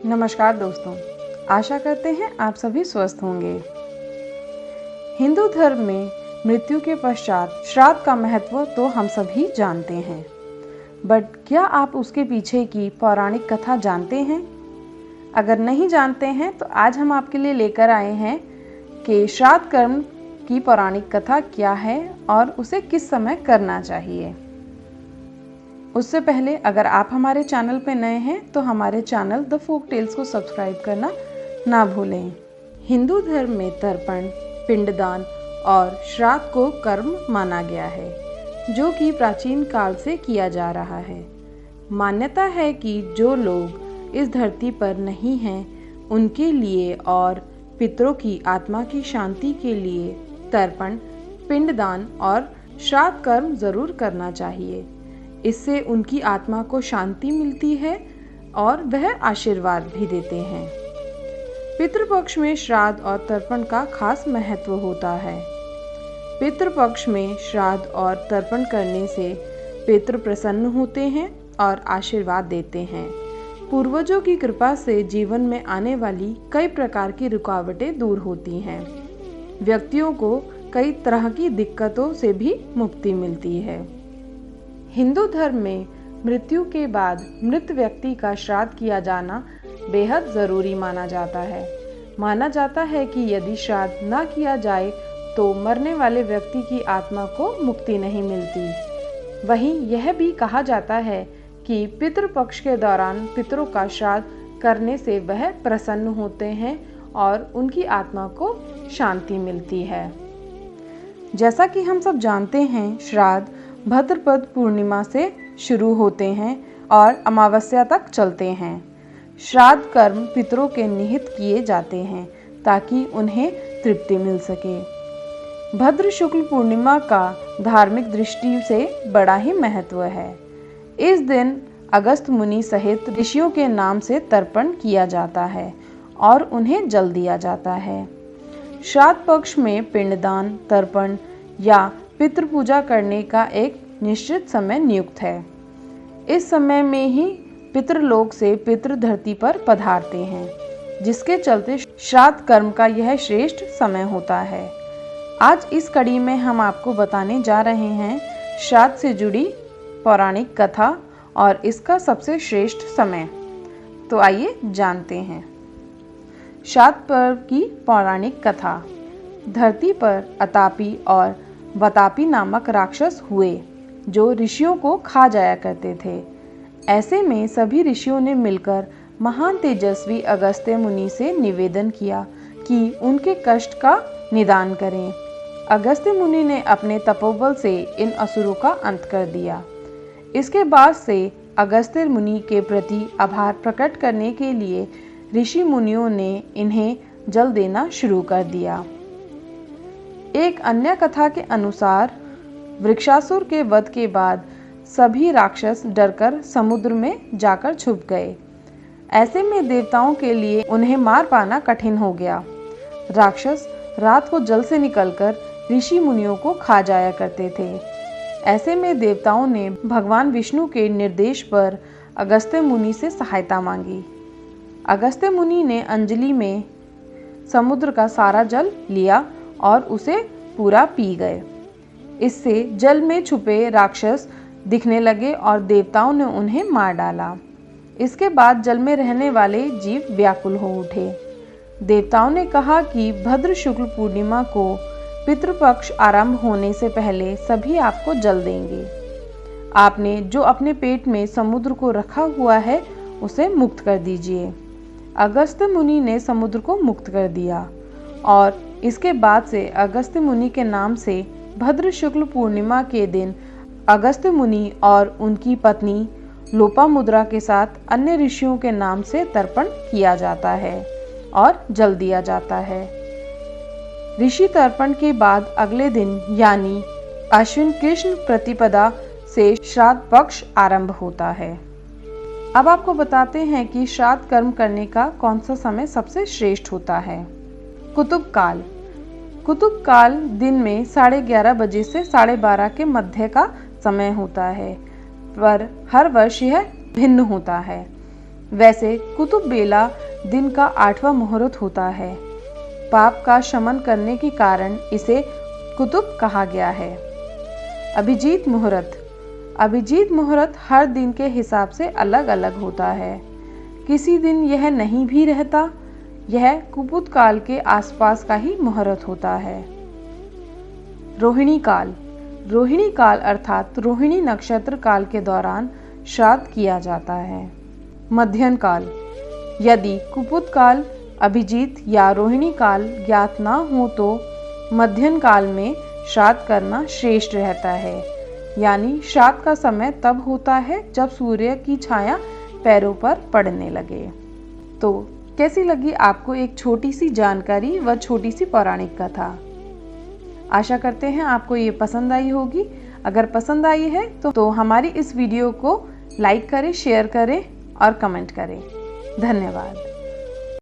नमस्कार दोस्तों, आशा करते हैं आप सभी स्वस्थ होंगे। हिंदू धर्म में मृत्यु के पश्चात श्राद्ध का महत्व तो हम सभी जानते हैं, बट क्या आप उसके पीछे की पौराणिक कथा जानते हैं? अगर नहीं जानते हैं तो आज हम आपके लिए लेकर आए हैं कि श्राद्ध कर्म की पौराणिक कथा क्या है और उसे किस समय करना चाहिए। उससे पहले अगर आप हमारे चैनल पर नए हैं तो हमारे चैनल द फोक टेल्स को सब्सक्राइब करना ना भूलें। हिंदू धर्म में तर्पण, पिंडदान और श्राद्ध को कर्म माना गया है, जो कि प्राचीन काल से किया जा रहा है। मान्यता है कि जो लोग इस धरती पर नहीं हैं, उनके लिए और पितरों की आत्मा की शांति के लिए तर्पण, पिंडदान और श्राद्ध कर्म जरूर करना चाहिए। इससे उनकी आत्मा को शांति मिलती है और वह आशीर्वाद भी देते हैं। पितृपक्ष में श्राद्ध और तर्पण का खास महत्व होता है। पितृपक्ष में श्राद्ध और तर्पण करने से पितृ प्रसन्न होते हैं और आशीर्वाद देते हैं। पूर्वजों की कृपा से जीवन में आने वाली कई प्रकार की रुकावटें दूर होती हैं। व्यक्तियों को कई तरह की दिक्कतों से भी मुक्ति मिलती है। हिंदू धर्म में मृत्यु के बाद मृत व्यक्ति का श्राद्ध किया जाना बेहद ज़रूरी माना जाता है। माना जाता है कि यदि श्राद्ध न किया जाए तो मरने वाले व्यक्ति की आत्मा को मुक्ति नहीं मिलती। वहीं यह भी कहा जाता है कि पितृपक्ष के दौरान पितरों का श्राद्ध करने से वह प्रसन्न होते हैं और उनकी आत्मा को शांति मिलती है। जैसा कि हम सब जानते हैं, श्राद्ध भाद्रपद पूर्णिमा से शुरू होते हैं और अमावस्या तक चलते हैं। श्राद्ध कर्म पितरों के निहित किए जाते हैं ताकि उन्हें तृप्ति मिल सके। भद्र शुक्ल पूर्णिमा का धार्मिक दृष्टि से बड़ा ही महत्व है। इस दिन अगस्त मुनि सहित ऋषियों के नाम से तर्पण किया जाता है और उन्हें जल दिया जाता है। श्राद्ध पक्ष में पिंडदान, तर्पण या पितृ पूजा करने का एक निश्चित समय नियुक्त है। इस समय में ही पितृलोक से पितृ धरती पर पधारते हैं, जिसके चलते श्राद्ध कर्म का यह श्रेष्ठ समय होता है। आज इस कड़ी में हम आपको बताने जा रहे हैं श्राद्ध से जुड़ी पौराणिक कथा और इसका सबसे श्रेष्ठ समय। तो आइए जानते हैं श्राद्ध पर्व की पौराणिक कथा। धरती पर अतापी और वतापी नामक राक्षस हुए जो ऋषियों को खा जाया करते थे। ऐसे में सभी ऋषियों ने मिलकर महान तेजस्वी अगस्त्य मुनि से निवेदन किया कि उनके कष्ट का निदान करें। अगस्त्य मुनि ने अपने तपोबल से इन असुरों का अंत कर दिया। इसके बाद से अगस्त्य मुनि के प्रति आभार प्रकट करने के लिए ऋषि मुनियों ने इन्हें जल देना शुरू कर दिया। एक अन्य कथा के अनुसार वृक्षासुर के वध के बाद सभी राक्षस डरकर समुद्र में जाकर छुप गए। ऐसे में देवताओं के लिए उन्हें मार पाना कठिन हो गया। राक्षस रात को जल से निकलकर ऋषि मुनियों को खा जाया करते थे। ऐसे में देवताओं ने भगवान विष्णु के निर्देश पर अगस्त्य मुनि से सहायता मांगी। अगस्त्य मुनि ने अंजलि में समुद्र का सारा जल लिया और उसे पूरा पी गए। इससे जल में छुपे राक्षस दिखने लगे और देवताओं ने उन्हें मार डाला। इसके बाद जल में रहने वाले जीव व्याकुल हो उठे। देवताओं ने कहा कि भद्र शुक्ल पूर्णिमा को पितृपक्ष आरंभ होने से पहले सभी आपको जल देंगे। आपने जो अपने पेट में समुद्र को रखा हुआ है उसे मुक्त कर दीजिए। अगस्त्य मुनि ने समुद्र को मुक्त कर दिया और इसके बाद से अगस्त्य मुनि के नाम से भद्र शुक्ल पूर्णिमा के दिन अगस्त्य मुनि और उनकी पत्नी लोपामुद्रा के साथ अन्य ऋषियों के नाम से तर्पण किया जाता है और जल दिया जाता है। ऋषि तर्पण के बाद अगले दिन यानी अश्विन कृष्ण प्रतिपदा से श्राद्ध पक्ष आरंभ होता है। अब आपको बताते हैं कि श्राद्ध कर्म करने का कौन सा समय सबसे श्रेष्ठ होता है। कुतुब काल। कुतुब काल दिन में 11:30 बजे से 12:30 के मध्य का समय होता है, पर हर वर्ष यह भिन्न होता है। वैसे कुतुब बेला दिन का 8वां मुहूर्त होता है। पाप का शमन करने के कारण इसे कुतुब कहा गया है। अभिजीत मुहूर्त। अभिजीत मुहूर्त हर दिन के हिसाब से अलग अलग होता है। किसी दिन यह नहीं भी रहता। यह कुपुत काल के आसपास का ही मुहूर्त होता है। रोहिणी काल। रोहिणी काल अर्थात रोहिणी नक्षत्र काल के दौरान श्राद्ध किया जाता है। मध्यन काल। यदि कुपुत काल, अभिजीत या रोहिणी काल ज्ञात ना हो तो मध्यन काल में श्राद्ध करना श्रेष्ठ रहता है। यानी श्राद्ध का समय तब होता है जब सूर्य की छाया पैरों पर पड़ने लगे। तो कैसी लगी आपको एक छोटी सी जानकारी व छोटी सी पौराणिक कथा। आशा करते हैं आपको ये पसंद आई होगी। अगर पसंद आई है तो हमारी इस वीडियो को लाइक करें, शेयर करें और कमेंट करें। धन्यवाद।